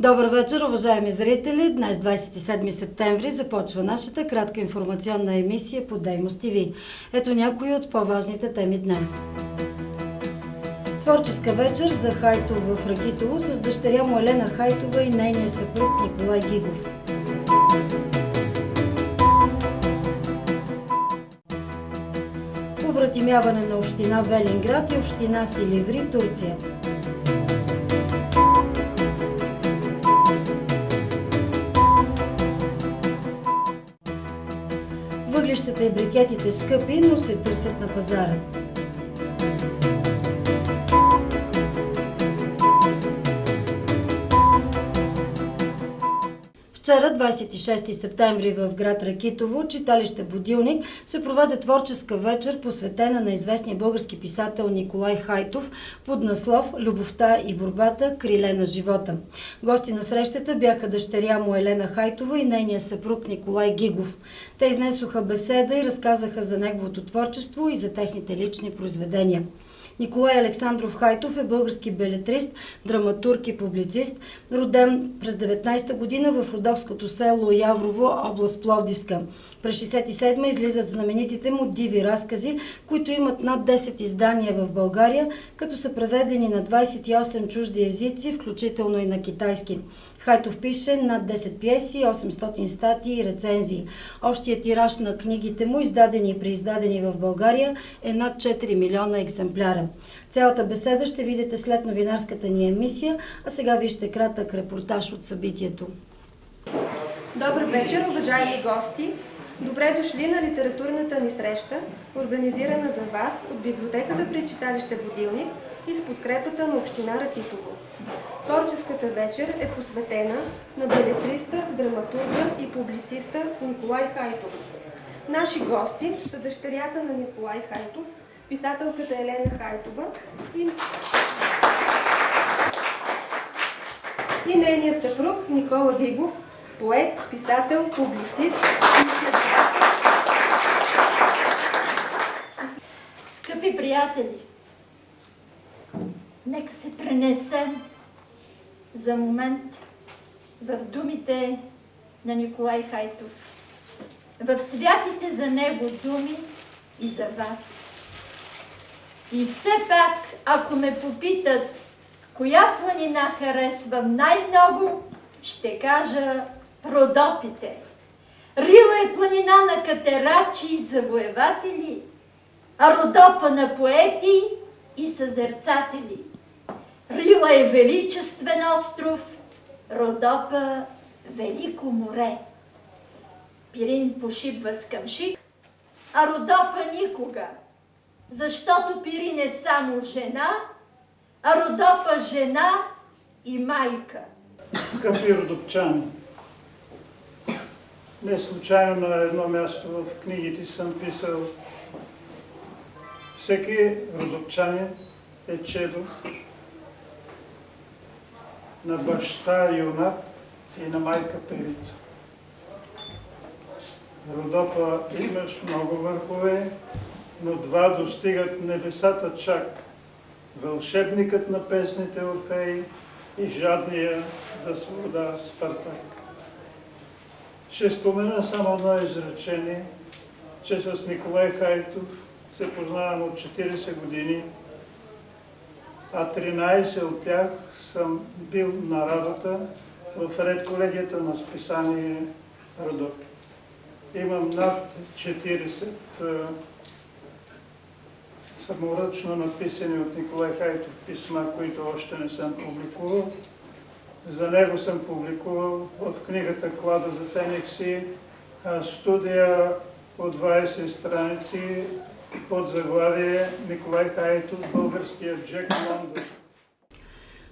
Добър вечер, уважаеми зрители! Днес, 27 септември, започва нашата кратка информационна емисия по Деймос ТВ. Ето някои от по-важните теми днес. Творческа вечер за Хайтов в Ракитово с дъщеря му Елена Хайтова и нейния съпруг Николай Гигов. Побратимяване на община Велинград и община Силиври, Турция. Въглищата и брикетите скъпи, но се търсят на пазара. Вчера, 26 септември, в град Ракитово, читалище Будилник, се проведе творческа вечер, посветена на известния български писател Николай Хайтов под наслов "Любовта и борбата. Криле на живота". Гости на срещата бяха дъщеря му Елена Хайтова и нейния съпруг Николай Гигов. Те изнесоха беседа и разказаха за неговото творчество и за техните лични произведения. Николай Александров Хайтов е български белетрист, драматург и публицист, роден през 19-та година в родопското село Яврово, област Пловдивска. През 1967 излизат знаменитите му диви разкази, които имат над 10 издания в България, като са преведени на 28 чужди езици, включително и на китайски. Хайтов пише над 10 пиеси, 800 статии и рецензии. Общият тираж на книгите му, издадени и преиздадени в България, е над 4 милиона екземпляра. Цялата беседа ще видите след новинарската ни емисия, а сега вижте кратък репортаж от събитието. Добър вечер, уважаеми гости! Добре дошли на литературната ни среща, организирана за вас от библиотеката при читалище Будилник и с подкрепата на община Ракитово. Творческата вечер е посветена на белетриста, драматурга и публициста Николай Хайтов. Наши гости са дъщерята на Николай Хайтов, писателката Елена Хайтова и нейният съпруг Никола Гигов, поет, писател, публицист и изследовател. Скъпи приятели, нека се пренесем за момент в думите на Николай Хайтов, в святите за него думи и за вас. И все пак, ако ме попитат, коя планина харесвам най-много, ще кажа Родопите. Рила е планина на катерачи и завоеватели, а Родопа на поети и съзерцатели. Рила е величествен остров, Родопа велико море. Пирин пошибва с камшик, а Родопа никога, защото Пирин е само жена, а Родопа жена и майка. Скъпи родопчани, не случайно на едно място в книгите съм писал: всеки родопчанин е чедо на баща юнак и на майка певица. Родопа имаш много върхове, но два достигат небесата чак: вълшебникът на песните Орфей и жадния за свобода Спартак. Ще спомена само едно изречение, че с Николай Хайтов се познавам от 40 години, а 13 от тях съм бил на работа в редколегията на списание Родопи. Имам над 40 саморъчно написани от Николай Хайтов писма, които още не съм публикувал. За него съм публикувал в книгата "Клада за феникси" студия от 20 страници под заглавие "Николай Хайтов, българският Джек Лондон".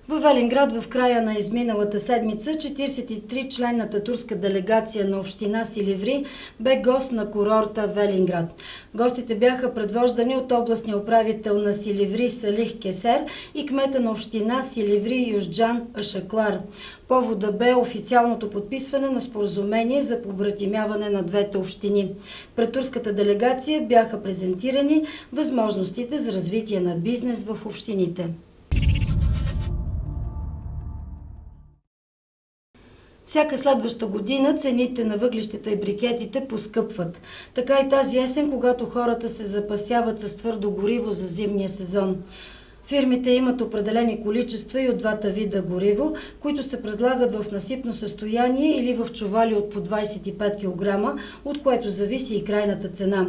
В Велинград в края на изминалата седмица 43-членната турска делегация на община Силиври бе гост на курорта Велинград. Гостите бяха предвождани от областния управител на Силиври Салих Кесер и кмета на община Силиври Южджан Ашаклар. Повода бе официалното подписване на споразумение за побратимяване на двете общини. Пред турската делегация бяха презентирани възможностите за развитие на бизнес в общините. Всяка следваща година цените на въглищата и брикетите поскъпват. Така и тази есен, когато хората се запасяват с твърдо гориво за зимния сезон. Фирмите имат определени количества и от двата вида гориво, които се предлагат в насипно състояние или в чували от по 25 кг, от което зависи и крайната цена.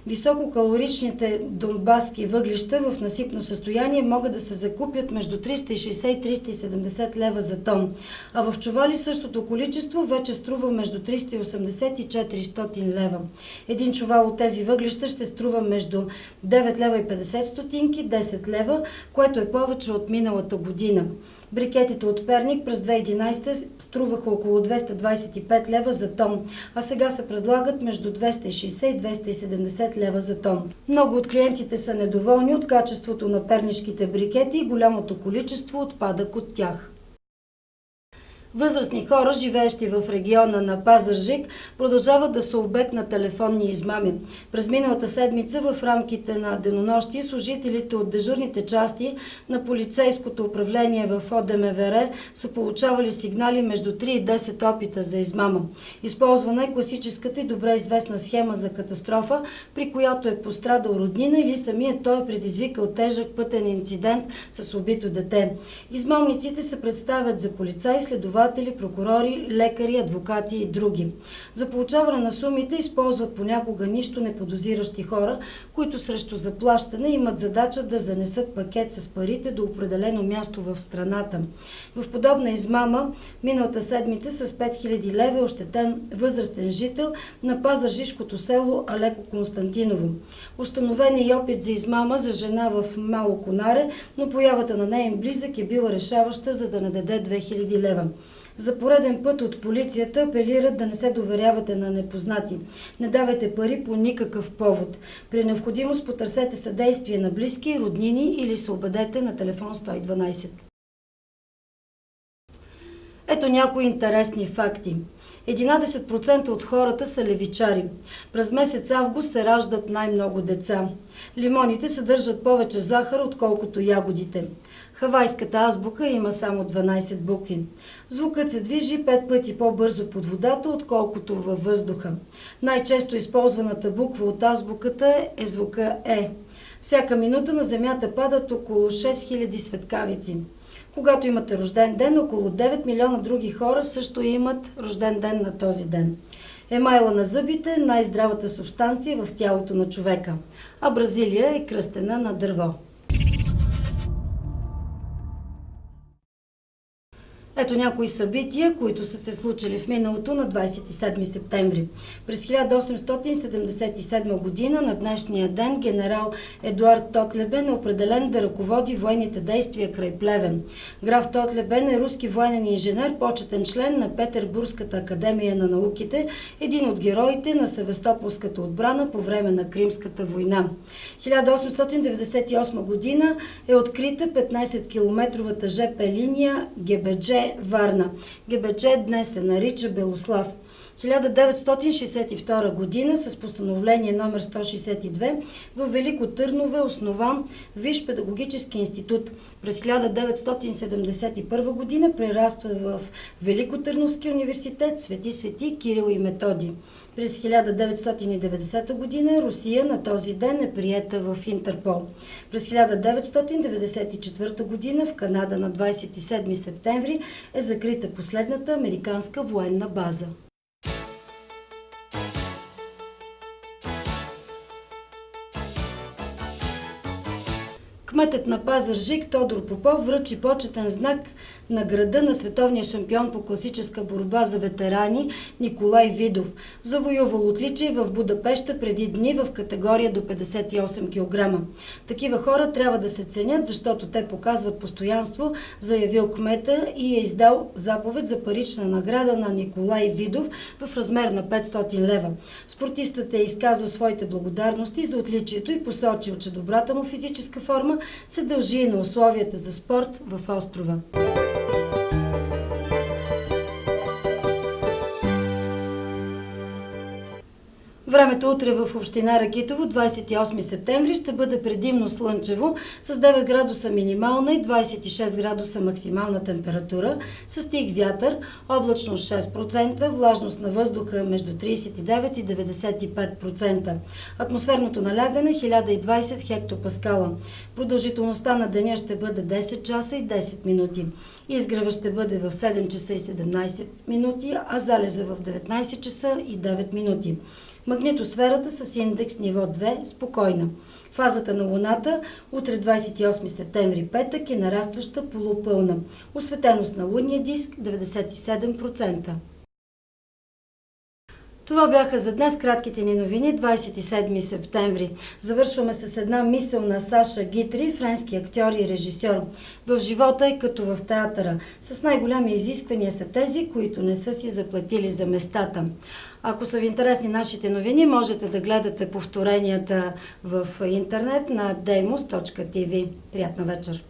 Висококалоричните донбаски въглища в насипно състояние могат да се закупят между 360 и 370 лева за тон, а в чували същото количество вече струва между 380 и 400 лева. Един чувал от тези въглища ще струва между 9 лева и 50 стотинки, 10 лева, което е повече от миналата година. Брикетите от Перник през 2011 струваха около 225 лева за тон, а сега се предлагат между 260 и 270 лева за тон. Много от клиентите са недоволни от качеството на пернишките брикети и голямото количество отпадък от тях. Възрастни хора, живеещи в региона на Пазарджик, продължават да са обект на телефонни измами. През миналата седмица в рамките на денонощие служителите от дежурните части на полицейското управление в ОДМВР са получавали сигнали между 3 и 10 опита за измама. Използвана е класическата и добре известна схема за катастрофа, при която е пострадал роднина или самият той е предизвикал тежък пътен инцидент с убито дете. Измамниците се представят за полицаи, следователи, прокурори, лекари, адвокати и други. За получаване на сумите използват понякога нищо неподозиращи хора, които срещу заплащане имат задача да занесат пакет с парите до определено място в страната. В подобна измама миналата седмица с 5000 лева е ощетен възрастен жител на пазарджишкото село Алеко Константиново. Установен е и опит за измама за жена в Мало Конаре, но появата на неин близък е била решаваща, за да не даде 2000 лева. За пореден път от полицията апелират да не се доверявате на непознати. Не давайте пари по никакъв повод. При необходимост потърсете съдействие на близки, роднини или се обадете на телефон 112. Ето някои интересни факти. 11% от хората са левичари. През месец август се раждат най-много деца. Лимоните съдържат повече захар, отколкото ягодите. Хавайската азбука има само 12 букви. Звукът се движи 5 пъти по-бързо под водата, отколкото във въздуха. Най-често използваната буква от азбуката е звука Е. Всяка минута на Земята падат около 6000 светкавици. Когато имате рожден ден, около 9 милиона други хора също имат рожден ден на този ден. Емайла на зъбите е най-здравата субстанция в тялото на човека, а Бразилия е кръстена на дърво. Ето някои събития, които са се случили в миналото на 27 септември. През 1877 година на днешния ден генерал Едуард Тотлебен е определен да ръководи военните действия край Плевен. Граф Тотлебен е руски военен инженер, почетен член на Петербургската академия на науките, един от героите на Севастополската отбрана по време на Кримската война. 1898 година е открита 15-километровата ЖП линия Гебедже Варна. Гебедже днес се нарича Белослав. 1962 година с постановление номер 162 в Велико Търново е основан Висш педагогически институт. През 1971 година прераства в Великотърновски университет Свети Кирил и Методий. През 1990 година Русия на този ден е приета в Интерпол. През 1994 година в Канада на 27 септември е закрита последната американска военна база. Кметът на Пазарджик Тодор Попов връчи почетен знак на града на световния шампион по класическа борба за ветерани Николай Видов, завоювал отличие в Будапеща преди дни в категория до 58 кг. Такива хора трябва да се ценят, защото те показват постоянство, заявил кмета и е издал заповед за парична награда на Николай Видов в размер на 500 лева. Спортистът е изказал своите благодарности за отличието и посочил, че добрата му физическа форма се дължи и на условията за спорт в острова. Времето утре в община Ракитово, 28 септември, ще бъде предимно слънчево с 9 градуса минимална и 26 градуса максимална температура, с тих вятър, облачност 6%, влажност на въздуха между 39 и 95%. Атмосферното налягане 1020 хектопаскала. Продължителността на деня ще бъде 10 часа и 10 минути. Изгрева ще бъде в 7 часа и 17 минути, а залеза в 19 часа и 9 минути. Магнитосферата с индекс ниво 2 спокойна. Фазата на Луната утре 28 септември петък е нарастваща полупълна. Осветеност на лунния диск 97%. Това бяха за днес кратките ни новини, 27 септември. Завършваме с една мисъл на Саша Гитри, френски актьор и режисьор. В живота е като в театъра. С най-голями изисквания са тези, които не са си заплатили за местата. Ако са ви интересни нашите новини, можете да гледате повторенията в интернет на demos.tv. Приятна вечер!